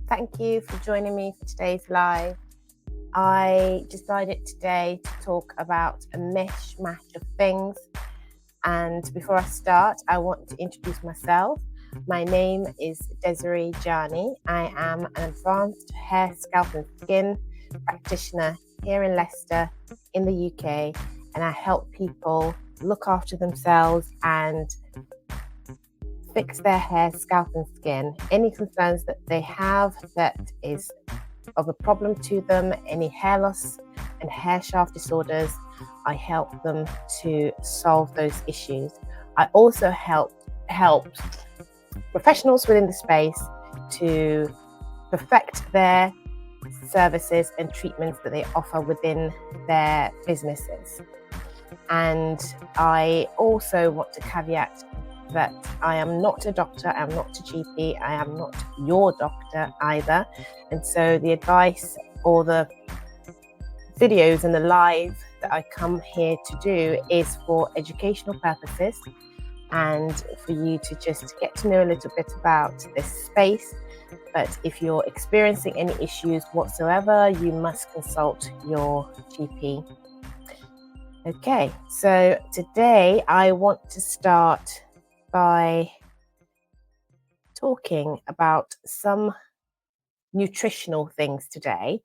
Thank you for joining me for today's live. I decided today to talk about a mishmash of things. And before I start, I want to introduce myself. My name is Djanie. I am an advanced hair, scalp and skin practitioner here in Leicester in the UK. And I help people look after themselves and fix their hair, scalp and skin. Any concerns that they have that is of a problem to them, any hair loss and hair shaft disorders, I help them to solve those issues. I also help professionals within the space to perfect their services and treatments that they offer within their businesses. And I also want to caveat that I am not a doctor, I'm not a GP, I am not your doctor either. And so the advice or the videos and the live that I come here to do is for educational purposes and for you to just get to know a little bit about this space. But if you're experiencing any issues whatsoever, you must consult your GP. Okay, so today I want to start by talking about some nutritional things today,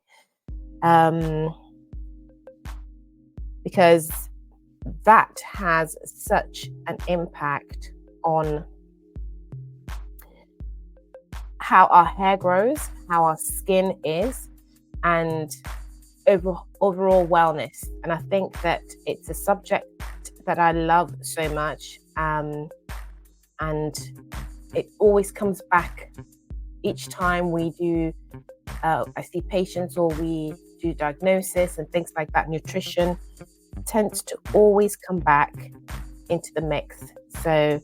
because that has such an impact on how our hair grows, how our skin is, and overall wellness. And I think that it's a subject that I love so much. And it always comes back each time we do, I see patients or we do diagnosis and things like that. Nutrition tends to always come back into the mix. So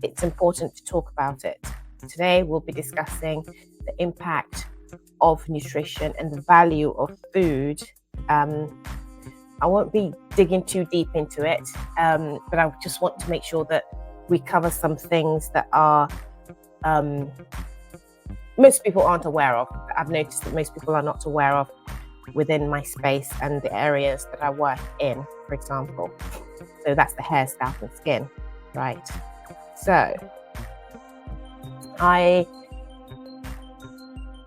it's important to talk about it. Today, we'll be discussing the impact of nutrition and the value of food. I won't be digging too deep into it, but I just want to make sure that we cover some things that are most people aren't aware of. I've noticed that most people are not aware of within my space and the areas that I work in, for example. So that's the hair, scalp and skin, right? So I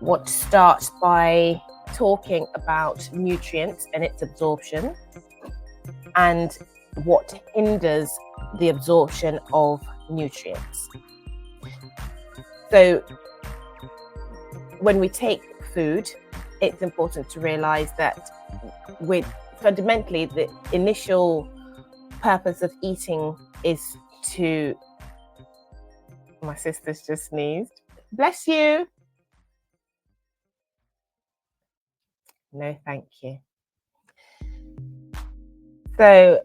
want to start by talking about nutrients and its absorption and what hinders the absorption of nutrients. So when we take food, it's important to realize that fundamentally the initial purpose of eating is to... My sister's just sneezed. Bless you. No, thank you. So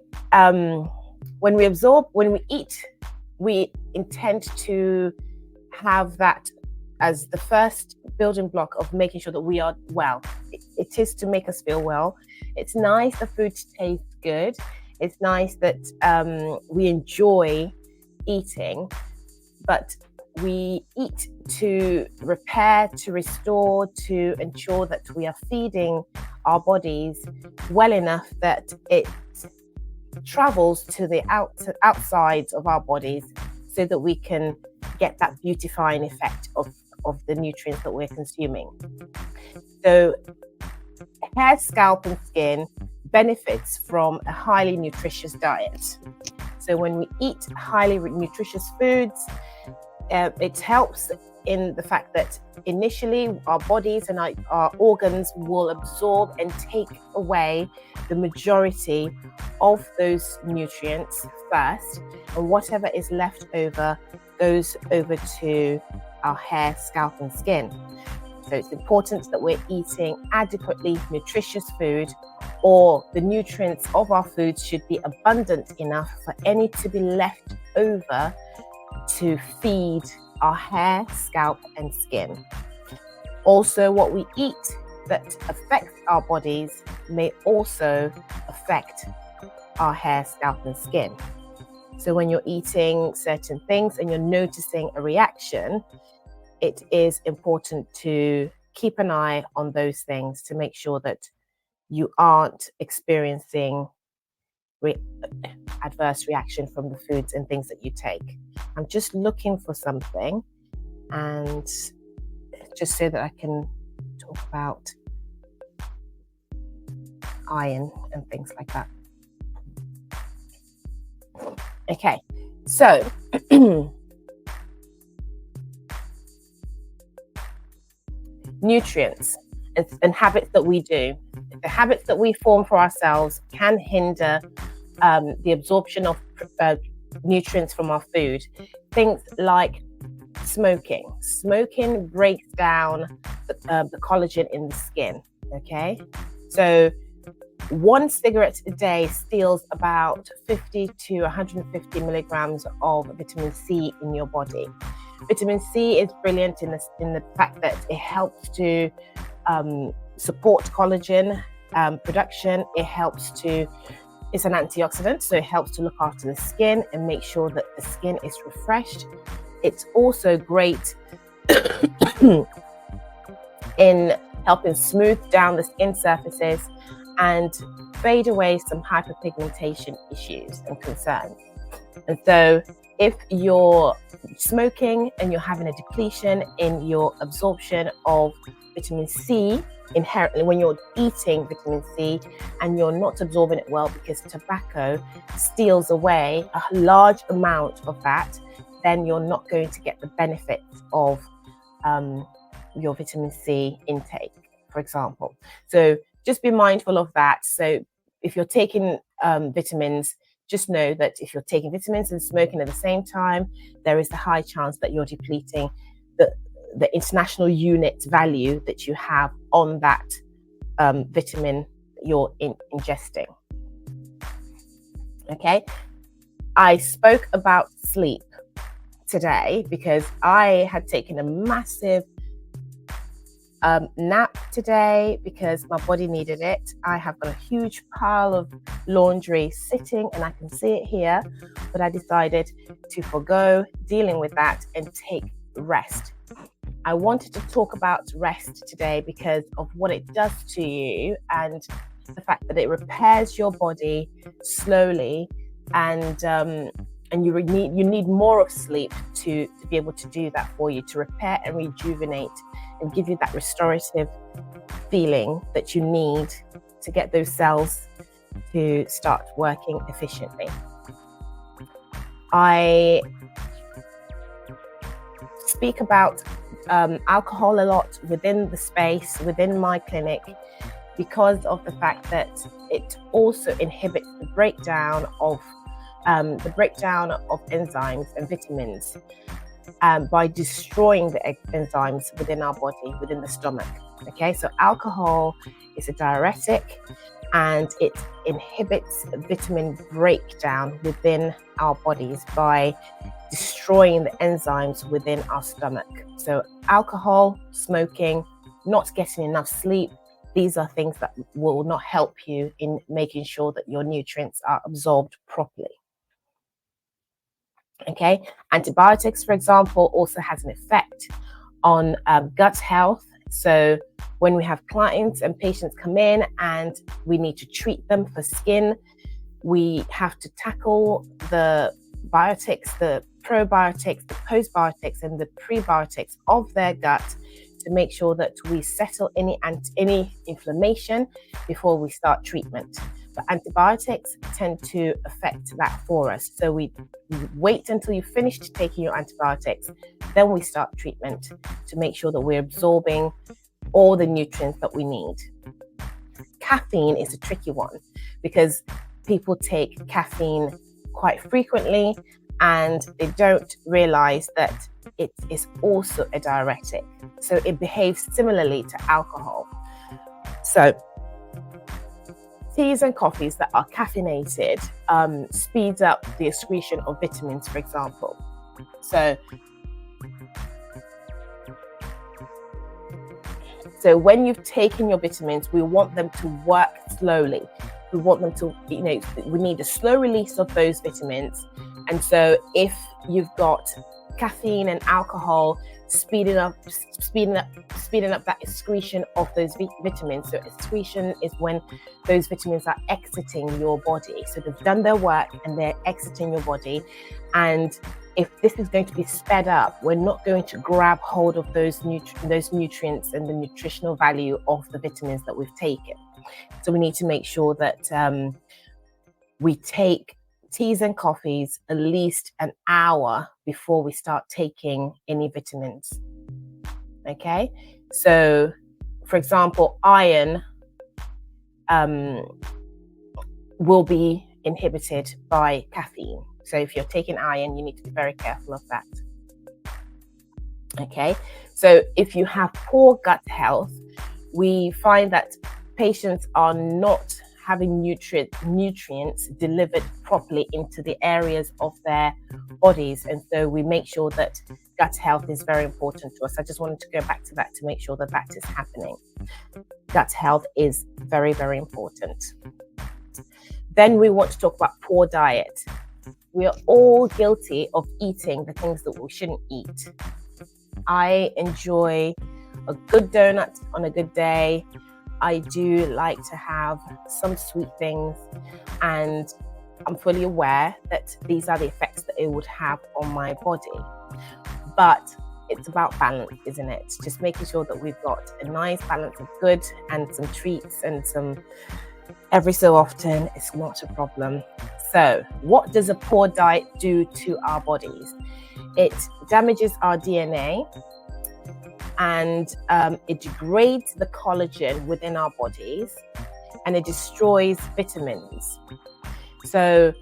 when we eat, we intend to have that as the first building block of making sure that we are well. It is to make us feel well. It's nice the food tastes good. It's nice that we enjoy eating, but we eat to repair, to restore, to ensure that we are feeding our bodies well enough that it travels to the outsides of our bodies so that we can get that beautifying effect of the nutrients that we're consuming. So hair, scalp and skin benefits from a highly nutritious diet. So when we eat highly nutritious foods, it helps in the fact that initially our bodies and our organs will absorb and take away the majority of those nutrients first, and whatever is left over goes over to our hair, scalp and skin. So it's important that we're eating adequately nutritious food, or the nutrients of our foods should be abundant enough for any to be left over to feed our hair, scalp and skin. Also, what we eat that affects our bodies may also affect our hair, scalp and skin. So when you're eating certain things and you're noticing a reaction, it is important to keep an eye on those things to make sure that you aren't experiencing adverse reaction from the foods and things that you take. I'm just looking for something, and just so that I can talk about iron and things like that. Okay, so nutrients and habits that we do. The habits that we form for ourselves can hinder the absorption of nutrients from our food. Things like smoking. Smoking breaks down the collagen in the skin. Okay, so one cigarette a day steals about 50 to 150 milligrams of vitamin C in your body. Vitamin C is brilliant in the fact that it helps to support collagen production. It's an antioxidant, so it helps to look after the skin and make sure that the skin is refreshed. It's also great in helping smooth down the skin surfaces and fade away some hyperpigmentation issues and concerns. And so if you're smoking and you're having a depletion in your absorption of vitamin C inherently when you're eating vitamin C and you're not absorbing it well because tobacco steals away a large amount of that, then you're not going to get the benefits of your vitamin C intake, for example. So just be mindful of that. So if you're taking vitamins, just know that if you're taking vitamins and smoking at the same time, there is a high chance that you're depleting the international unit value that you have on that vitamin you're ingesting. Okay, I spoke about sleep today because I had taken a massive nap today because my body needed it. I have got a huge pile of laundry sitting and I can see it here, but I decided to forgo dealing with that and take rest. I wanted to talk about rest today because of what it does to you and the fact that it repairs your body slowly, and you need more of sleep to be able to do that for you, to repair and rejuvenate and give you that restorative feeling that you need to get those cells to start working efficiently. I speak about alcohol a lot within the space, within my clinic, because of the fact that it also inhibits the breakdown of enzymes and vitamins by destroying the enzymes within our body, within the stomach. Okay, so alcohol is a diuretic and it inhibits vitamin breakdown within our bodies by destroying the enzymes within our stomach. So alcohol, smoking, not getting enough sleep, these are things that will not help you in making sure that your nutrients are absorbed properly. Okay, antibiotics, for example, also has an effect on gut health. So when we have clients and patients come in and we need to treat them for skin, we have to tackle the biotics, the probiotics, the postbiotics, and the prebiotics of their gut to make sure that we settle any inflammation before we start treatment. But antibiotics tend to affect that for us. So we wait until you've finished taking your antibiotics, then we start treatment to make sure that we're absorbing all the nutrients that we need. Caffeine is a tricky one because people take caffeine quite frequently and they don't realize that it is also a diuretic. So it behaves similarly to alcohol. So teas and coffees that are caffeinated speeds up the excretion of vitamins, for example. So when you've taken your vitamins, we want them to work slowly. we want them to, we need a slow release of those vitamins. And so if you've got caffeine and alcohol speeding up that excretion of those vitamins. So excretion is when those vitamins are exiting your body. So they've done their work and they're exiting your body. And if this is going to be sped up, we're not going to grab hold of those nutrients and the nutritional value of the vitamins that we've taken. So we need to make sure that we take teas and coffees at least an hour before we start taking any vitamins. Okay, so for example, iron will be inhibited by caffeine. So if you're taking iron, you need to be very careful of that. Okay, so if you have poor gut health, we find that patients are not having nutrients delivered properly into the areas of their bodies. And so we make sure that gut health is very important to us. I just wanted to go back to that to make sure that that is happening. Gut health is very, very important. Then we want to talk about poor diet. We are all guilty of eating the things that we shouldn't eat. I enjoy a good donut on a good day. I do like to have some sweet things, and I'm fully aware that these are the effects that it would have on my body. But it's about balance, isn't it? Just making sure that we've got a nice balance of good and some treats and some every so often. It's not a problem. So what does a poor diet do to our bodies? It damages our DNA. And it degrades the collagen within our bodies, and it destroys vitamins. So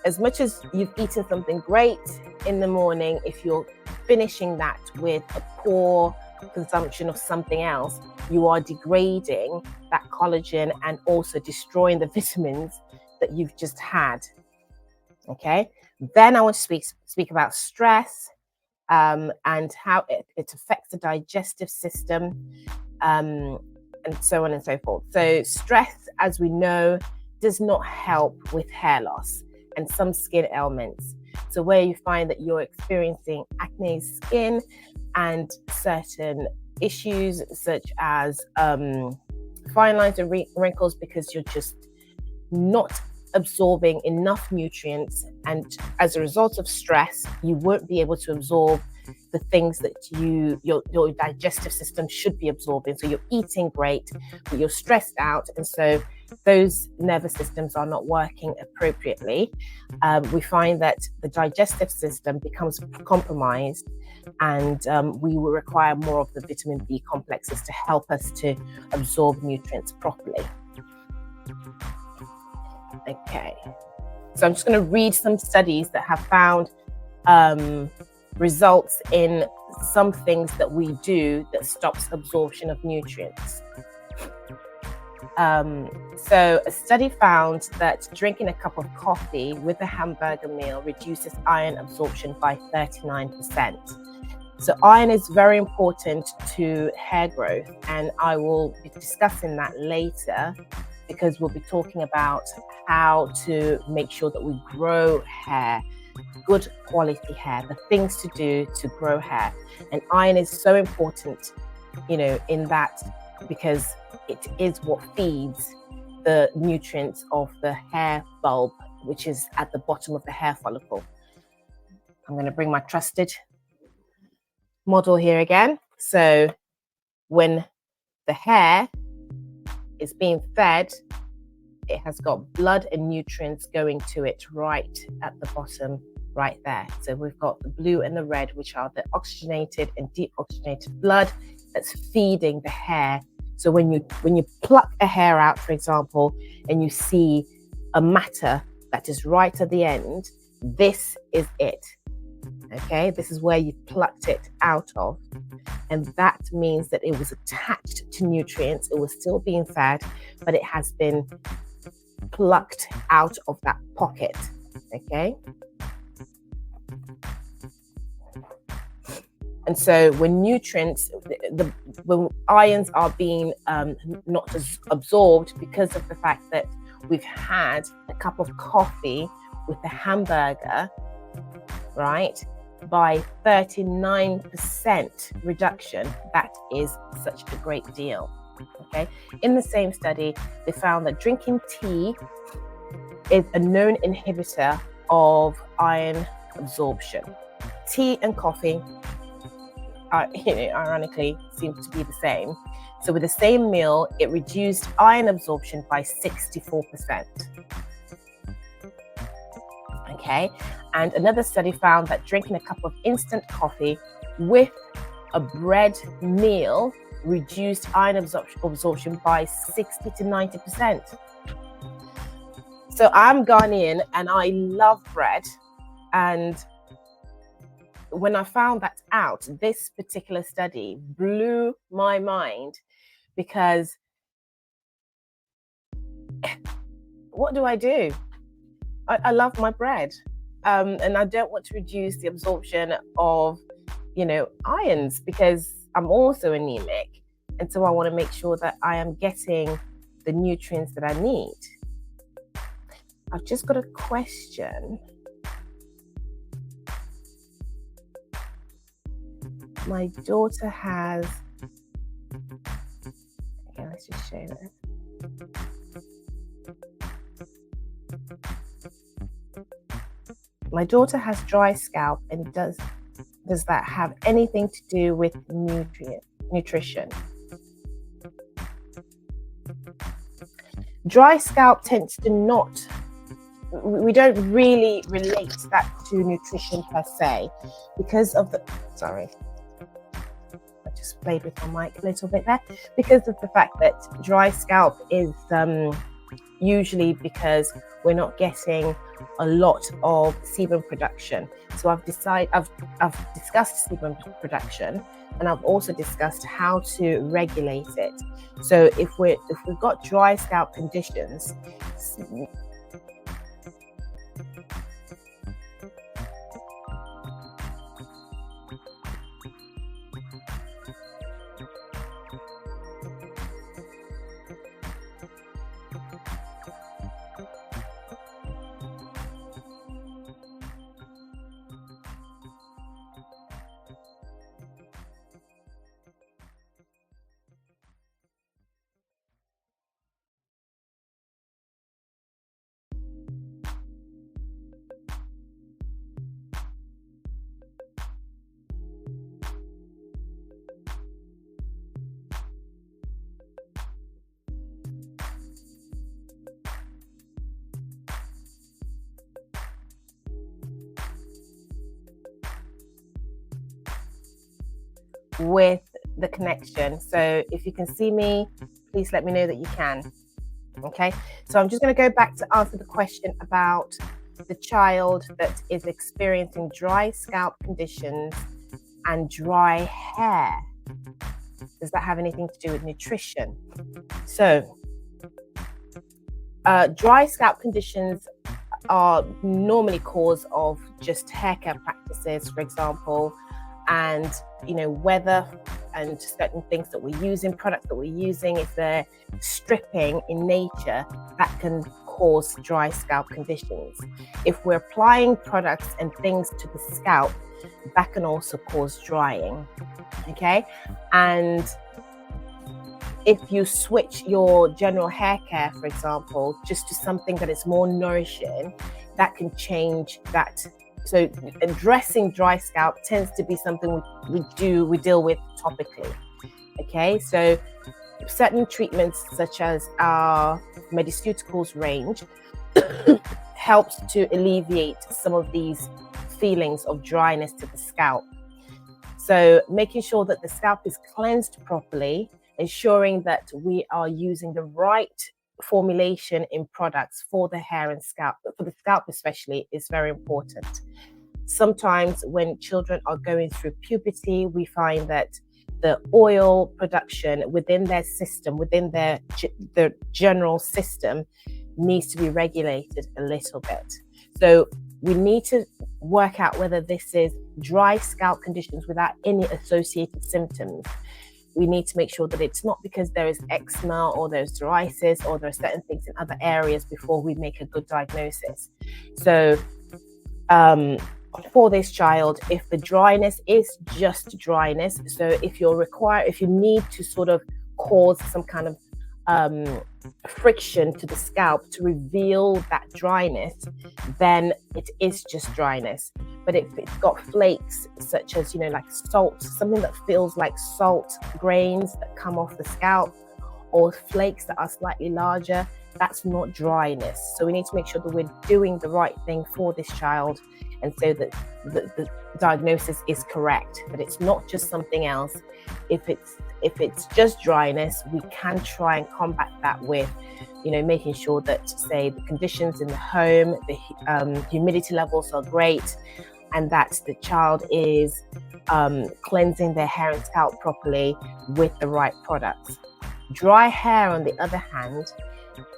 as much as you've eaten something great in the morning, if you're finishing that with a poor consumption of something else, you are degrading that collagen and also destroying the vitamins that you've just had. Okay, then I want to speak about stress. And how it affects the digestive system, and so on and so forth. So stress, as we know, does not help with hair loss and some skin ailments. So where you find that you're experiencing acne skin and certain issues such as fine lines and wrinkles because you're just not absorbing enough nutrients, and as a result of stress you won't be able to absorb the things that your digestive system should be absorbing. So you're eating great, but you're stressed out, and so those nervous systems are not working appropriately. We find that the digestive system becomes compromised, and we will require more of the vitamin B complexes to help us to absorb nutrients properly. Okay, so I'm just going to read some studies that have found results in some things that we do that stops absorption of nutrients. So a study found that drinking a cup of coffee with a hamburger meal reduces iron absorption by 39%. So iron is very important to hair growth, and I will be discussing that later, because we'll be talking about how to make sure that we grow hair, good quality hair, the things to do to grow hair. And iron is so important, in that, because it is what feeds the nutrients of the hair bulb, which is at the bottom of the hair follicle. I'm going to bring my trusted model here again. So when the hair is being fed, it has got blood and nutrients going to it right at the bottom, right there. So we've got the blue and the red, which are the oxygenated and deoxygenated blood that's feeding the hair. So when you pluck a hair out, for example, and you see a matter that is right at the end, this is it. Okay, this is where you plucked it out of. And that means that it was attached to nutrients. It was still being fed, but it has been plucked out of that pocket. Okay. And so when nutrients, when ions are being not absorbed because of the fact that we've had a cup of coffee with a hamburger, right, by 39% reduction, that is such a great deal. Okay. In the same study, they found that drinking tea is a known inhibitor of iron absorption. Tea and coffee are, ironically, seem to be the same. So with the same meal, it reduced iron absorption by 64%. Okay, and another study found that drinking a cup of instant coffee with a bread meal reduced iron absorption by 60 to 90%. So I'm Ghanaian and I love bread. And when I found that out, this particular study blew my mind, because what do? I love my bread, and I don't want to reduce the absorption of, irons, because I'm also anemic, and so I want to make sure that I am getting the nutrients that I need. I've just got a question. My daughter has. Okay, let's just show this. My daughter has dry scalp, and does that have anything to do with nutrition? Dry scalp tends to not, we don't really relate that to nutrition per se, because of the, sorry, I just played with my mic a little bit there, because of the fact that dry scalp is usually because we're not getting a lot of sebum production. So I've discussed sebum production, and I've also discussed how to regulate it. So if we've got dry scalp conditions, with the connection. So if you can see me, please let me know that you can. Okay, so I'm just going to go back to answer the question about the child that is experiencing dry scalp conditions and dry hair. Does that have anything to do with nutrition? So dry scalp conditions are normally cause of just hair care practices, for example, and weather and certain things that we're using, products that we're using. If they're stripping in nature, that can cause dry scalp conditions. If we're applying products and things to the scalp, that can also cause drying. Okay, and if you switch your general hair care, for example, just to something that is more nourishing, that can change that. So addressing dry scalp tends to be something we deal with topically. Okay, so certain treatments such as our Mediceuticals range helps to alleviate some of these feelings of dryness to the scalp. So making sure that the scalp is cleansed properly, ensuring that we are using the right formulation in products for the hair and scalp, but for the scalp especially, is very important. Sometimes when children are going through puberty, we find that the oil production within their system, within their general system, needs to be regulated a little bit. So we need to work out whether this is dry scalp conditions without any associated symptoms. we need to make sure that it's not because there is eczema or there's psoriasis or there are certain things in other areas before we make a good diagnosis. So for this child, if the dryness is just dryness, so if you need to sort of cause some kind of friction to the scalp to reveal that dryness, then it is just dryness. But if it's got flakes, such as, like salt, something that feels like salt grains that come off the scalp, or flakes that are slightly larger, that's not dryness. So we need to make sure that we're doing the right thing for this child, and so that the diagnosis is correct, that it's not just something else. If it's just dryness, we can try and combat that with, making sure that, say, the conditions in the home, the humidity levels are great, and that the child is cleansing their hair and scalp properly with the right products. Dry hair, on the other hand,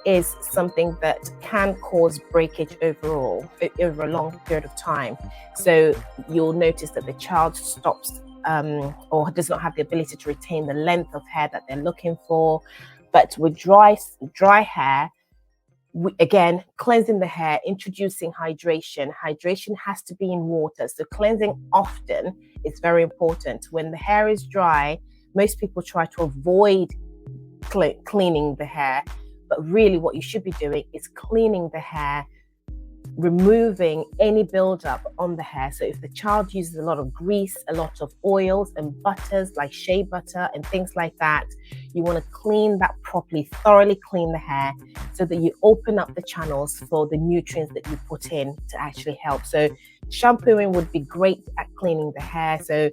is something that can cause breakage over a long period of time. So you'll notice that the child stops or does not have the ability to retain the length of hair that they're looking for. But with dry hair, again, cleansing the hair, introducing hydration. Hydration has to be in water. So cleansing often is very important. When the hair is dry, most people try to avoid cleaning the hair. But really what you should be doing is cleaning the hair, removing any buildup on the hair. So if the child uses a lot of grease, a lot of oils and butters like shea butter and things like that, you want to clean that properly, thoroughly clean the hair, so that you open up the channels for the nutrients that you put in to actually help. So shampooing would be great at cleaning the hair. So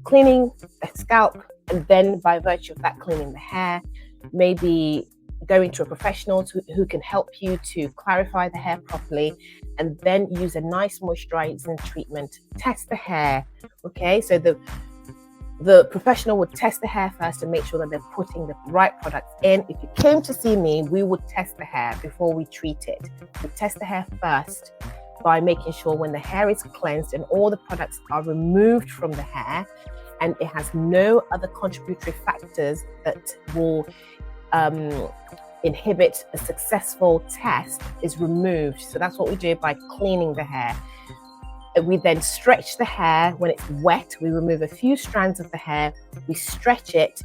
cleaning the scalp, and then by virtue of that, cleaning the hair, maybe going to a professional who can help you to clarify the hair properly, and then use a nice moisturizing treatment. Test the hair. Okay, so the professional would test the hair first and make sure that they're putting the right products in. If you came to see me, we would test the hair before we treat it. We test the hair first by making sure when the hair is cleansed and all the products are removed from the hair, and it has no other contributory factors that will inhibit a successful test, is removed. So that's what we do by cleaning the hair. We then stretch the hair. When it's wet, we remove a few strands of the hair, we stretch it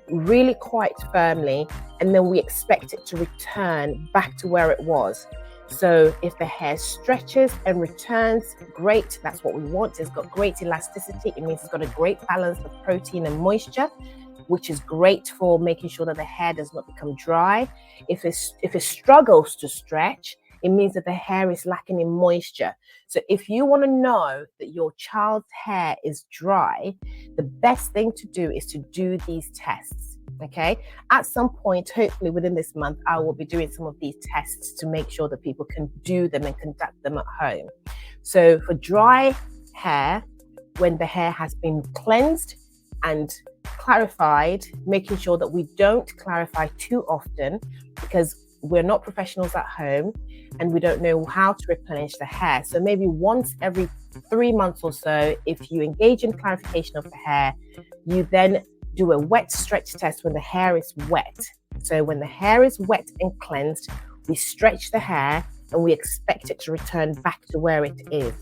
really quite firmly, and then we expect it to return back to where it was. So if the hair stretches and returns, great, that's what we want. It's got great elasticity. It means it's got a great balance of protein and moisture, which is great for making sure that the hair does not become dry. If it struggles to stretch, it means that the hair is lacking in moisture. So if you want to know that your child's hair is dry, the best thing to do is to do these tests. Okay, at some point, hopefully within this month, I will be doing some of these tests to make sure that people can do them and conduct them at home. So for dry hair, when the hair has been cleansed and clarified, making sure that we don't clarify too often, because we're not professionals at home and we don't know how to replenish the hair. So maybe once every 3 months or so, if you engage in clarification of the hair, you then do a wet stretch test when the hair is wet. So when the hair is wet and cleansed, we stretch the hair and we expect it to return back to where it is.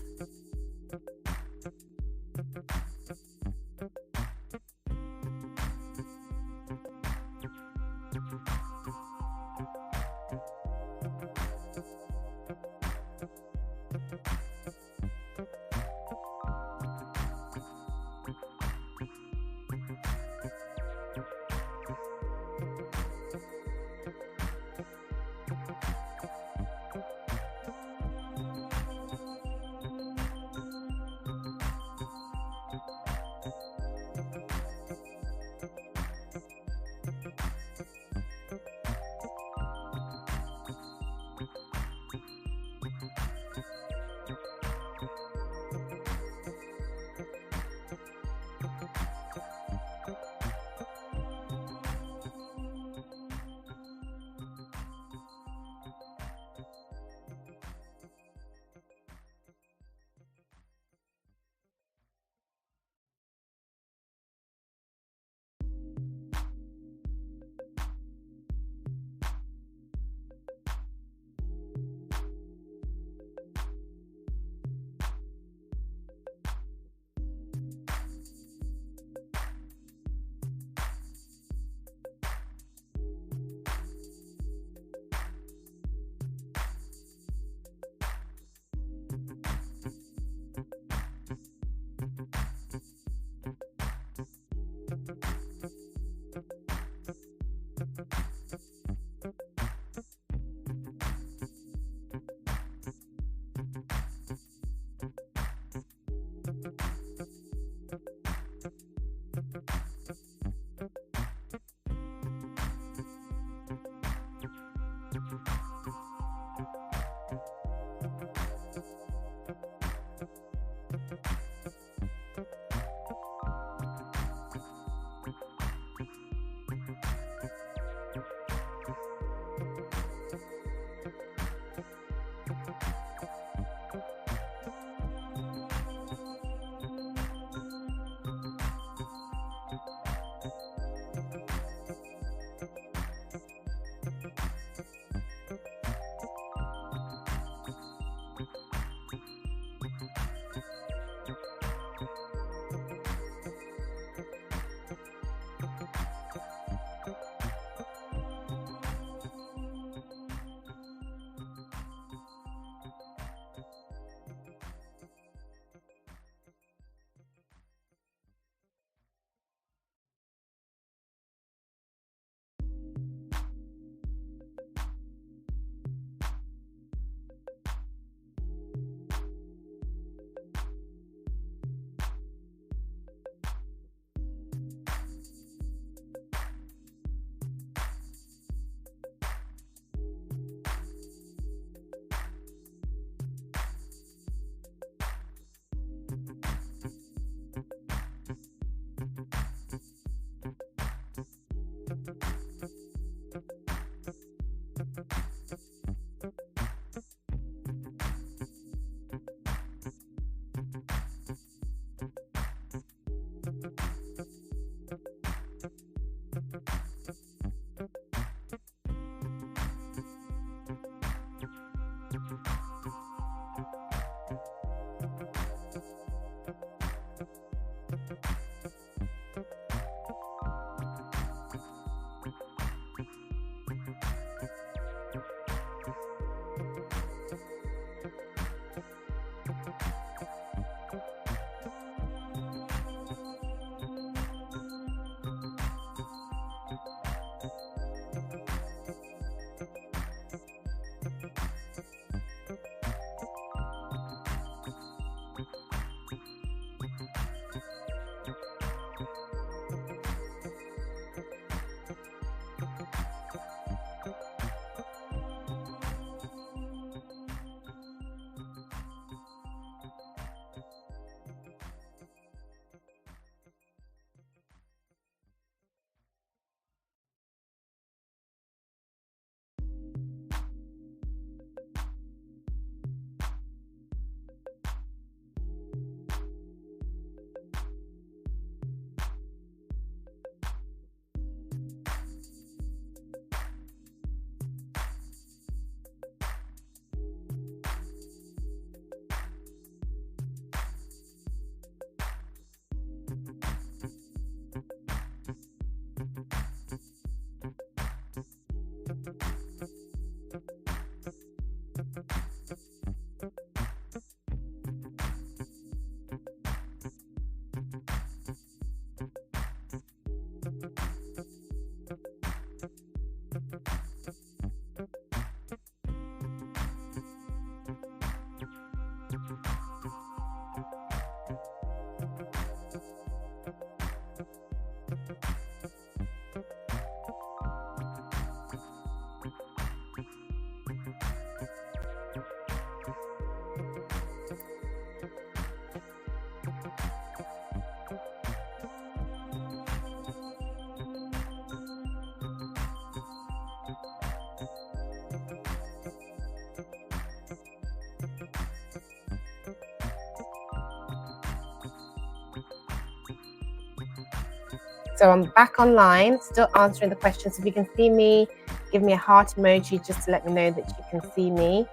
So I'm back online, still answering the questions. If you can see me, give me a heart emoji just to let me know that you can see me.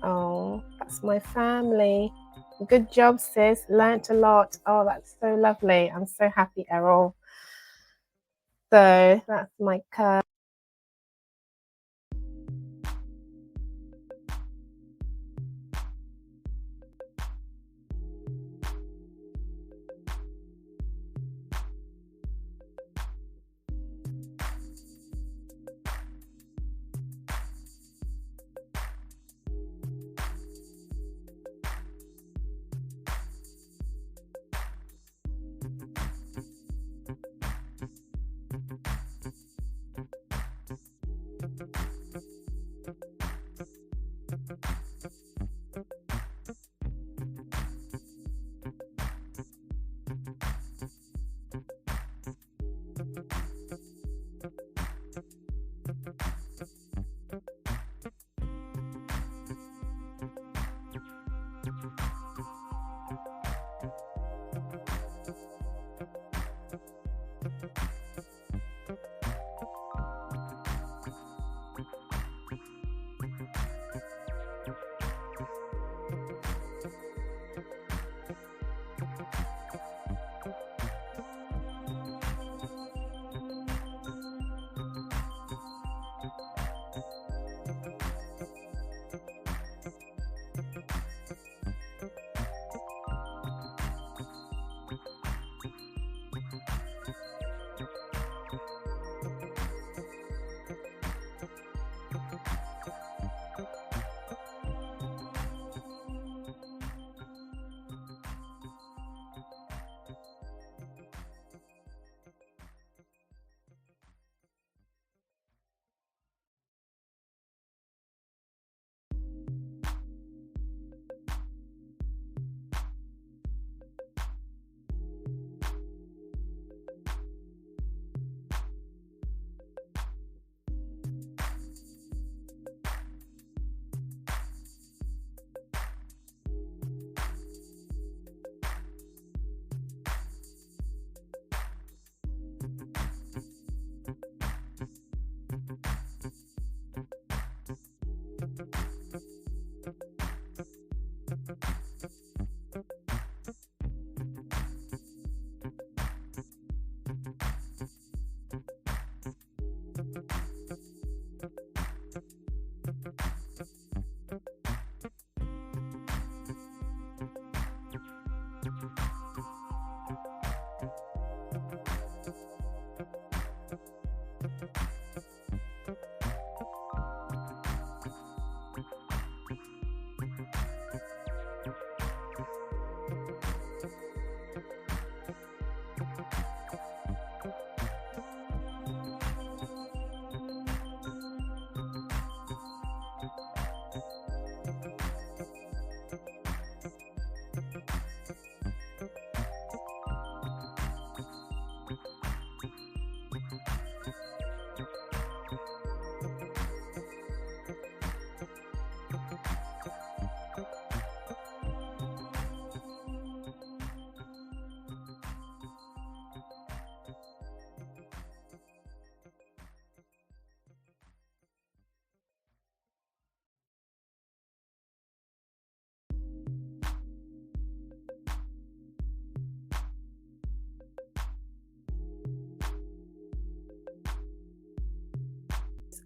Oh, that's my family. Good job, sis. Learnt a lot. Oh, that's so lovely. I'm so happy, Errol. So that's my curve.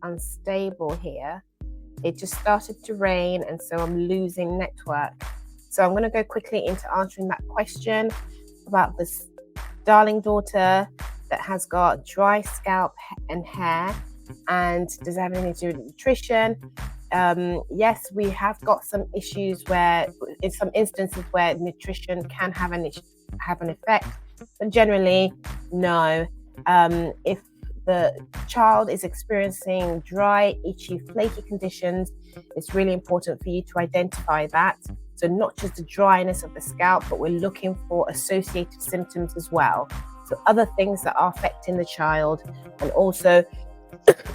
Unstable here. It just started to rain, and so I'm losing network. So I'm going to go quickly into answering that question about this darling daughter that has got dry scalp and hair, and does it have anything to do with nutrition? Yes, we have got some issues where, in some instances, where nutrition can have an effect, but generally, no. If the child is experiencing dry, itchy, flaky conditions, it's really important for you to identify that. So not just the dryness of the scalp, but we're looking for associated symptoms as well. So other things that are affecting the child, and also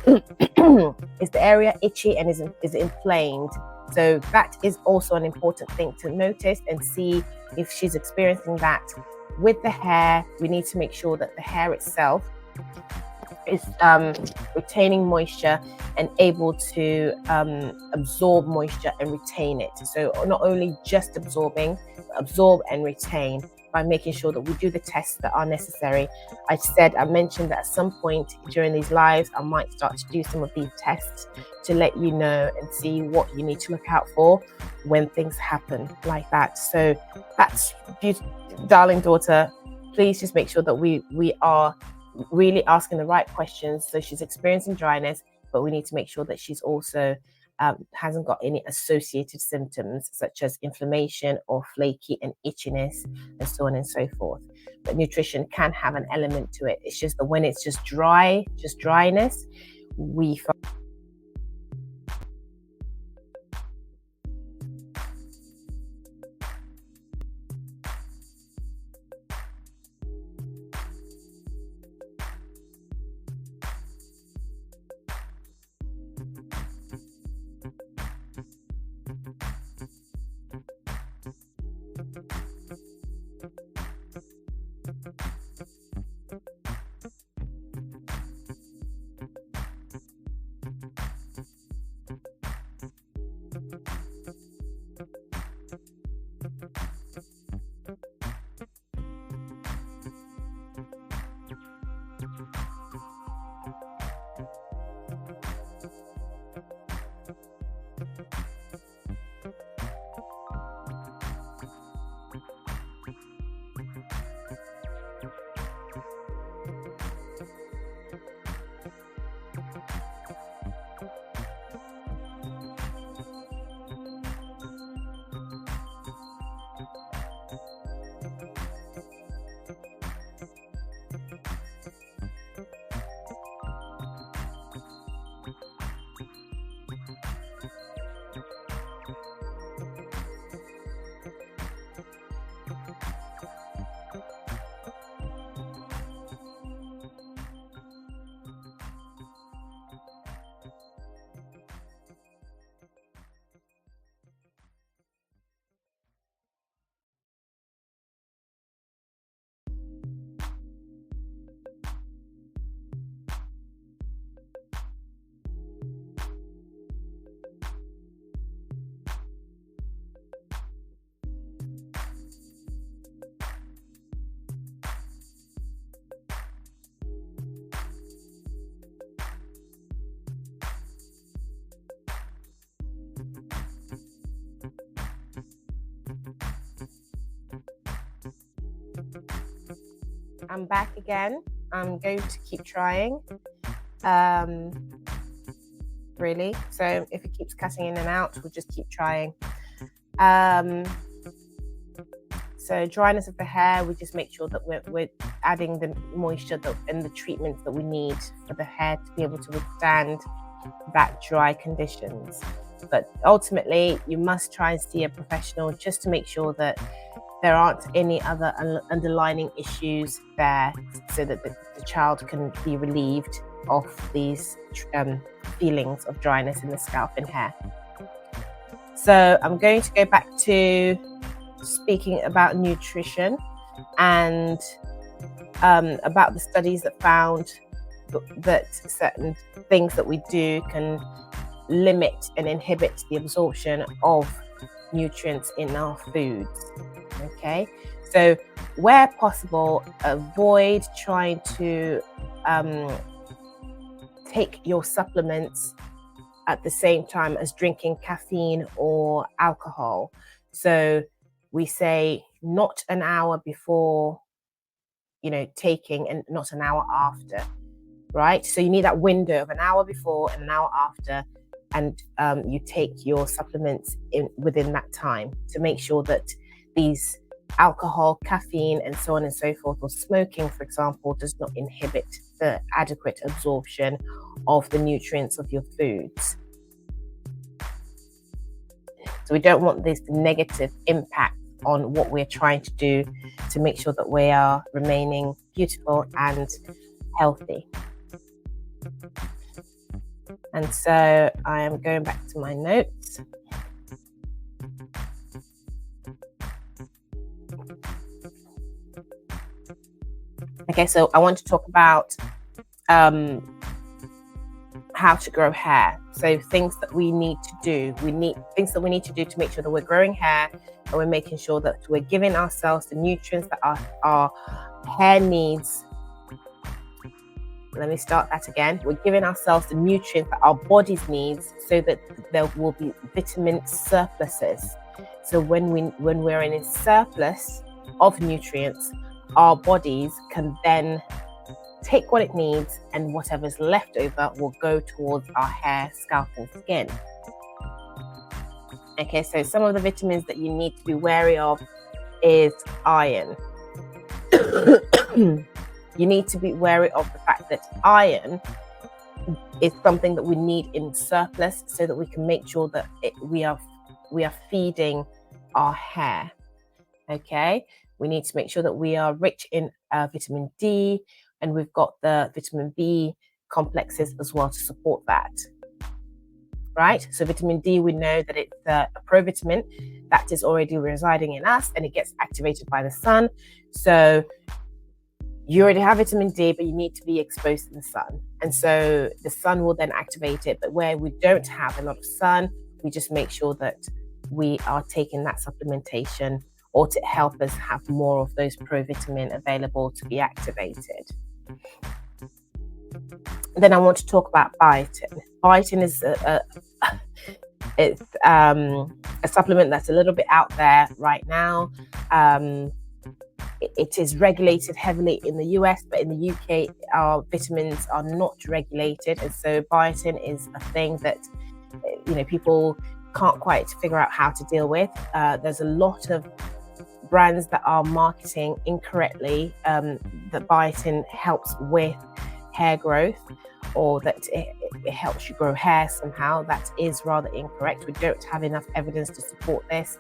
is the area itchy and is inflamed. So that is also an important thing to notice and see if she's experiencing that with the hair, we need to make sure that the hair itself is retaining moisture and able to absorb moisture and retain it. So not only just absorbing, but absorb and retain by making sure that we do the tests that are necessary. I mentioned that at some point during these lives, I might start to do some of these tests to let you know and see what you need to look out for when things happen like that. So that's, darling daughter, please just make sure that we are really asking the right questions. So she's experiencing dryness, but we need to make sure that she's also hasn't got any associated symptoms such as inflammation or flaky and itchiness and so on and so forth. But nutrition can have an element to it. It's just that when it's just dryness, we find I'm back again. I'm going to keep trying. Really. So if it keeps cutting in and out, we'll just keep trying. So dryness of the hair, we just make sure that we're adding the moisture and the treatments that we need for the hair to be able to withstand that dry conditions. But ultimately, you must try and see a professional just to make sure that there aren't any other underlying issues there, so that the child can be relieved of these feelings of dryness in the scalp and hair. So I'm going to go back to speaking about nutrition and about the studies that found that certain things that we do can limit and inhibit the absorption of nutrients in our foods. Okay, so where possible, avoid trying to take your supplements at the same time as drinking caffeine or alcohol. So we say not an hour before, taking, and not an hour after, right? So you need that window of an hour before and an hour after, and you take your supplements within that time to make sure that these alcohol, caffeine, and so on and so forth, or smoking, for example, does not inhibit the adequate absorption of the nutrients of your foods. So we don't want this negative impact on what we're trying to do to make sure that we are remaining beautiful and healthy. And so I am going back to my notes. Okay, so I want to talk about how to grow hair. So things that we need to do. Things that we need to do to make sure that we're growing hair and we're making sure that we're giving ourselves the nutrients that our hair needs. Let me start that again. We're giving ourselves the nutrients that our bodies needs so that there will be vitamin surpluses. So when we're in a surplus of nutrients, our bodies can then take what it needs, and whatever's left over will go towards our hair, scalp, and skin. Okay, so some of the vitamins that you need to be wary of is iron. You need to be wary of the fact that iron is something that we need in surplus so that we can make sure that we are feeding our hair. Okay, we need to make sure that we are rich in vitamin D, and we've got the vitamin B complexes as well to support that. Right, so vitamin D, we know that it's a provitamin that is already residing in us, and it gets activated by the sun. So you already have vitamin D, but you need to be exposed to the sun, and so the sun will then activate it. But where we don't have a lot of sun, we just make sure that we are taking that supplementation or to help us have more of those provitamin available to be activated. Then I want to talk about biotin. Biotin is a supplement that's a little bit out there right now. It is regulated heavily in the US, but in the UK, our vitamins are not regulated, and so biotin is a thing that people can't quite figure out how to deal with. There's a lot of brands that are marketing incorrectly that biotin helps with hair growth, or that it helps you grow hair somehow. That is rather incorrect. We don't have enough evidence to support this,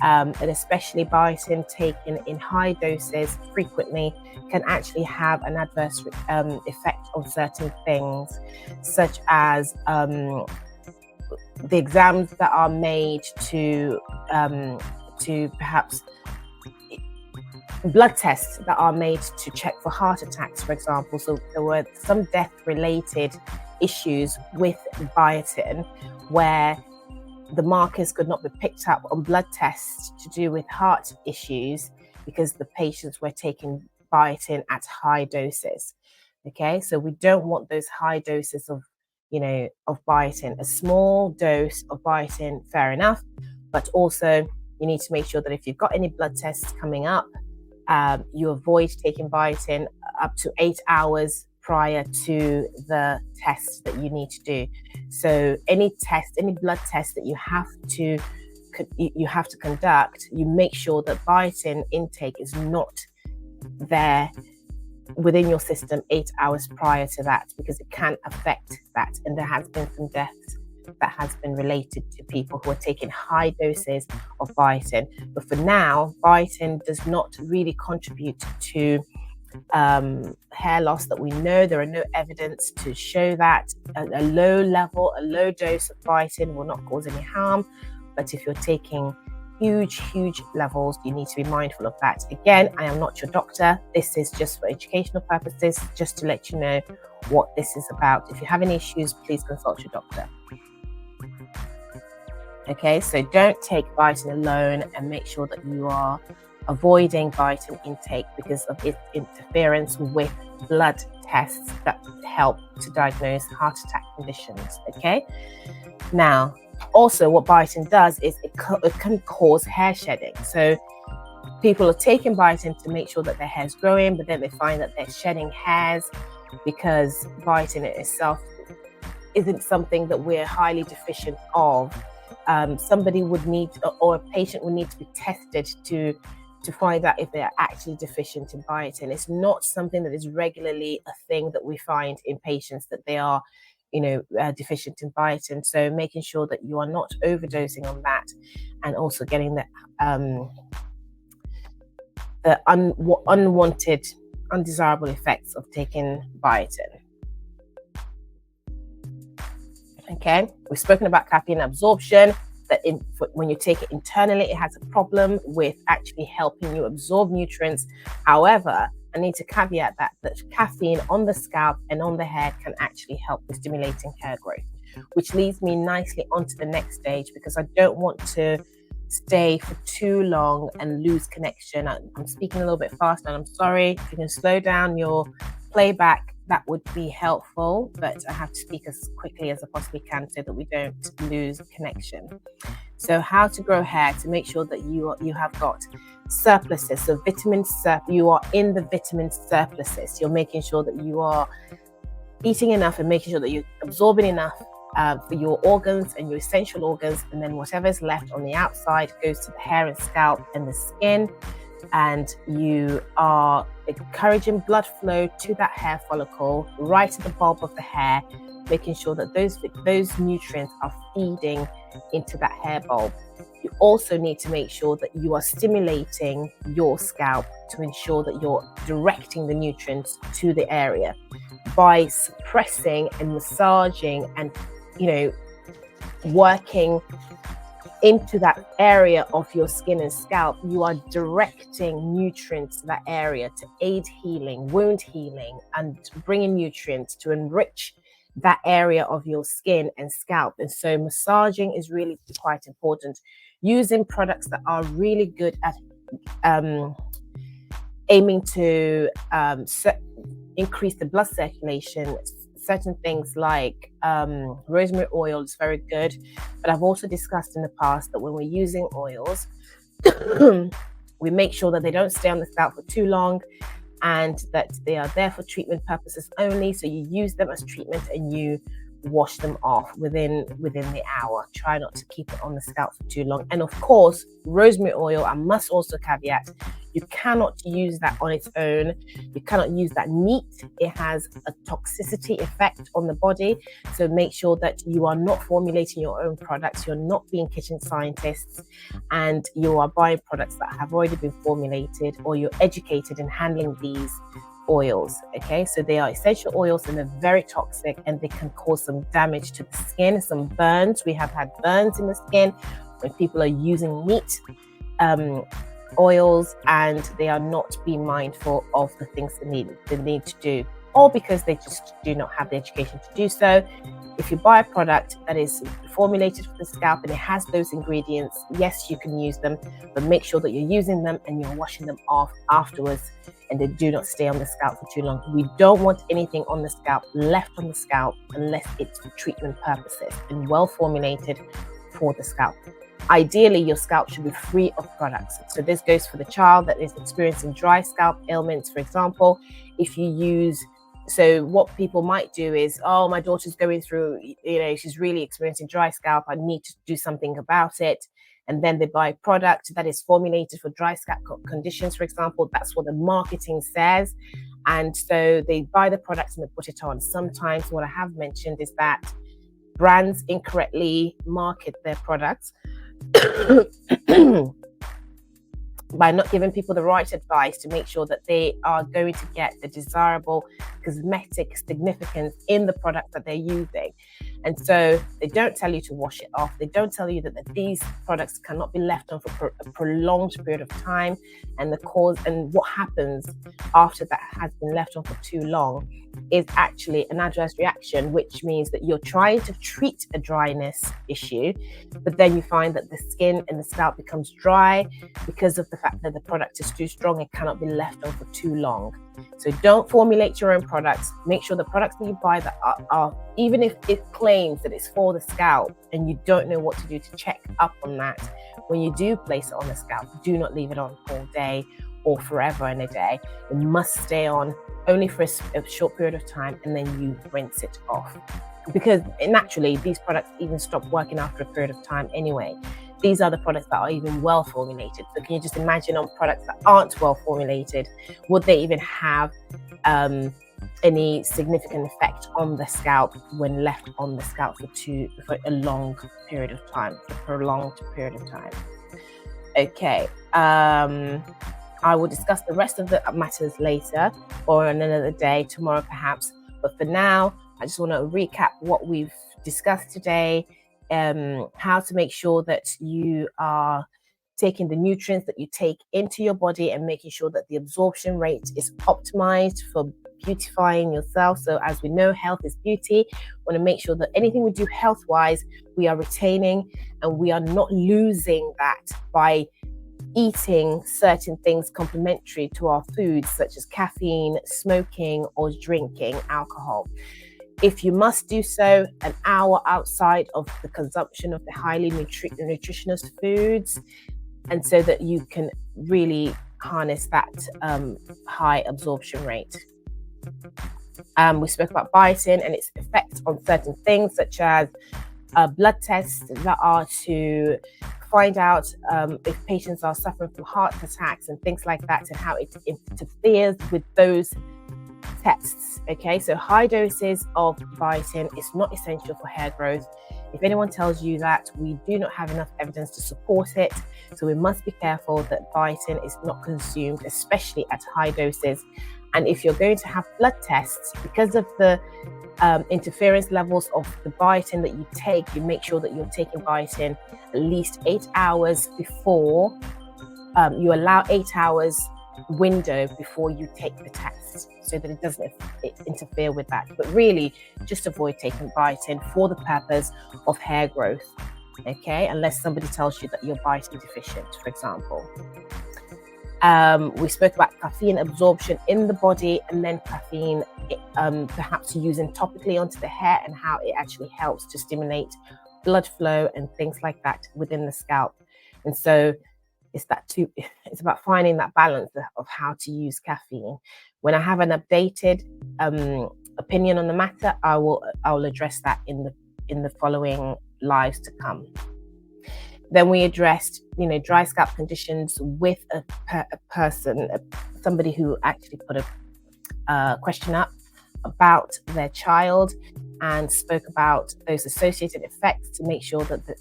and especially biotin taken in high doses frequently can actually have an adverse effect on certain things, such as the exams that are made to perhaps blood tests that are made to check for heart attacks, for example. So there were some death-related issues with biotin where the markers could not be picked up on blood tests to do with heart issues because the patients were taking biotin at high doses. Okay, so we don't want those high doses of biotin. A small dose of biotin, fair enough, but also you need to make sure that if you've got any blood tests coming up, you avoid taking biotin up to 8 hours prior to the test that you need to do. So any blood test that you have to conduct, you make sure that biotin intake is not there within your system 8 hours prior to that, because it can affect that. And there has been some deaths that has been related to people who are taking high doses of biotin. But for now, biotin does not really contribute to hair loss that we know. There are no evidence to show that. A low dose of biotin will not cause any harm. But if you're taking huge levels, you need to be mindful of that. Again, I am not your doctor. This is just for educational purposes, just to let you know what this is about. If you have any issues, please consult your doctor. Okay, so don't take biotin alone, and make sure that you are avoiding biotin intake because of its interference with blood tests that help to diagnose heart attack conditions. Okay, now also what biotin does is it can cause hair shedding. So people are taking biotin to make sure that their hair's growing, but then they find that they're shedding hairs because biotin in itself isn't something that we're highly deficient of. Somebody would need, or a patient would need to be tested to find out if they are actually deficient in biotin. It's not something that is regularly a thing that we find in patients that they are, deficient in biotin. So making sure that you are not overdosing on that, and also getting the unwanted, undesirable effects of taking biotin. Okay, we've spoken about caffeine absorption, that when you take it internally, it has a problem with actually helping you absorb nutrients. However, I need to caveat that caffeine on the scalp and on the hair can actually help with stimulating hair growth, which leads me nicely onto the next stage, because I don't want to stay for too long and lose connection. I'm speaking a little bit fast, and I'm sorry. If you can slow down your playback, that would be helpful, but I have to speak as quickly as I possibly can so that we don't lose connection. So how to grow hair to make sure that you have got surpluses. So you are in the vitamin surpluses. You're making sure that you are eating enough and making sure that you're absorbing enough for your organs and your essential organs, and then whatever is left on the outside goes to the hair and scalp and the skin, and you are encouraging blood flow to that hair follicle right at the bulb of the hair, making sure that those nutrients are feeding into that hair bulb. You also need to make sure that you are stimulating your scalp to ensure that you're directing the nutrients to the area. By suppressing and massaging and working into that area of your skin and scalp, you are directing nutrients to that area to aid healing, wound healing, and bringing nutrients to enrich that area of your skin and scalp. And so massaging is really quite important. Using products that are really good at aiming to increase the blood circulation. Certain things like rosemary oil is very good, but I've also discussed in the past that when we're using oils, we make sure that they don't stay on the scalp for too long, and that they are there for treatment purposes only. So you use them as treatment and you wash them off within the hour. Try not to keep it on the scalp for too long. And of course, rosemary oil, I must also caveat, you cannot use that on its own. You cannot use that neat. It has a toxicity effect on the body. So make sure that you are not formulating your own products. You're not being kitchen scientists, and you are buying products that have already been formulated, or you're educated in handling these oils. Okay, so they are essential oils and they're very toxic, and they can cause some damage to the skin, some burns. We have had burns in the skin when people are using neat oils, and they are not being mindful of the things they need to do, or because they just do not have the education to do so. If you buy a product that is formulated for the scalp and it has those ingredients, yes, you can use them, but make sure that you're using them and you're washing them off afterwards, and they do not stay on the scalp for too long. We don't want anything on the scalp left on the scalp unless it's for treatment purposes and well formulated for the scalp. Ideally, your scalp should be free of products. So this goes for the child that is experiencing dry scalp ailments, for example. If you use, so what people might do is, oh, my daughter's going through, she's really experiencing dry scalp, I need to do something about it. And then they buy a product that is formulated for dry scalp conditions, for example. That's what the marketing says. And so they buy the products and they put it on. Sometimes what I have mentioned is that brands incorrectly market their products by not giving people the right advice to make sure that they are going to get the desirable cosmetic significance in the product that they're using. And so they don't tell you to wash it off. They don't tell you that these products cannot be left on for a prolonged period of time. And what happens after that has been left on for too long is actually an adverse reaction, which means that you're trying to treat a dryness issue, but then you find that the skin and the scalp becomes dry because of the fact that the product is too strong and cannot be left on for too long. So don't formulate your own products. Make sure the products that you buy that are even if it claims that it's for the scalp and you don't know what to do to check up on that, when you do place it on the scalp, do not leave it on all day or forever and a day. It must stay on only for a short period of time, and then you rinse it off. Because naturally, these products even stop working after a period of time anyway. These are the products that are even well formulated. So can you just imagine on products that aren't well formulated, would they even have any significant effect on the scalp when left on the scalp for a long period of time, for a prolonged period of time? Okay. I will discuss the rest of the matters later or on another day, tomorrow perhaps. But for now, I just want to recap what we've discussed today, how to make sure that you are taking the nutrients that you take into your body and making sure that the absorption rate is optimized for beautifying yourself. So as we know, health is beauty. We want to make sure that anything we do health-wise, we are retaining and we are not losing that by eating certain things complementary to our foods, such as caffeine, smoking, or drinking alcohol. If you must do so, an hour outside of the consumption of the highly nutritious foods, and so that you can really harness that high absorption rate. We spoke about biotin and its effects on certain things, such as blood tests that are to find out if patients are suffering from heart attacks and things like that, and how it interferes with those tests. Okay, so high doses of biotin is not essential for hair growth. If anyone tells you that, we do not have enough evidence to support it. So we must be careful that biotin is not consumed, especially at high doses. And if you're going to have blood tests, because of the interference levels of the biotin that you take, you make sure that you're taking biotin at least 8 hours before. You allow 8 hours window before you take the test, so that it doesn't interfere with that. But really, just avoid taking biotin for the purpose of hair growth, okay? Unless somebody tells you that you're biotin deficient, for example. We spoke about caffeine absorption in the body, and then caffeine perhaps using topically onto the hair, and how it actually helps to stimulate blood flow and things like that within the scalp. And so it's about finding that balance of how to use caffeine. When I have an updated opinion on the matter, I will address that in the following lives to come. Then we addressed, dry scalp conditions with a person, somebody who actually put a question up about their child, and spoke about those associated effects to make sure that the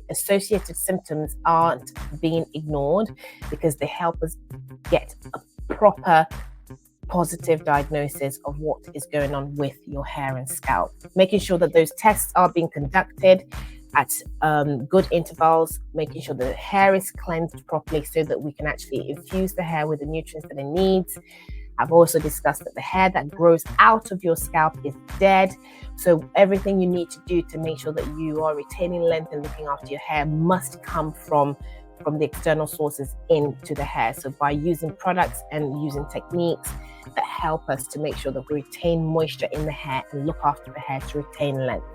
associated symptoms aren't being ignored, because they help us get a proper positive diagnosis of what is going on with your hair and scalp. Making sure that those tests are being conducted at good intervals, making sure that the hair is cleansed properly so that we can actually infuse the hair with the nutrients that it needs. I've also discussed that the hair that grows out of your scalp is dead. So everything you need to do to make sure that you are retaining length and looking after your hair must come from the external sources into the hair. So by using products and using techniques that help us to make sure that we retain moisture in the hair and look after the hair to retain length.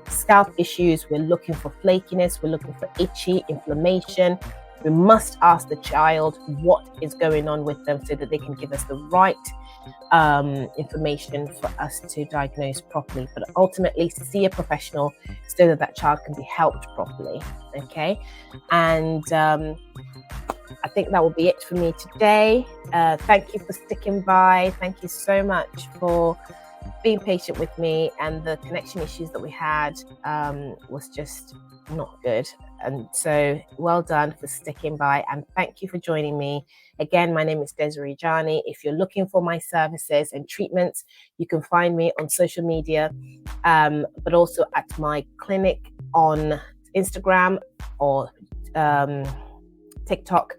Scalp issues, we're looking for flakiness, we're looking for itchy, inflammation. We must ask the child what is going on with them so that they can give us the right information for us to diagnose properly. But ultimately, see a professional so that that child can be helped properly. Okay, and I think that will be it for me today. Thank you for sticking by. Thank you so much for being patient with me, and the connection issues that we had was just not good. And so well done for sticking by, and thank you for joining me. Again, my name is Djanie. If you're looking for my services and treatments, you can find me on social media, but also at my clinic on Instagram or TikTok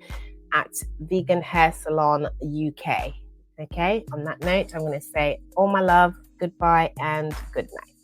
at Vegan Hair Salon UK. Okay, on that note, I'm going to say all my love, goodbye, and good night.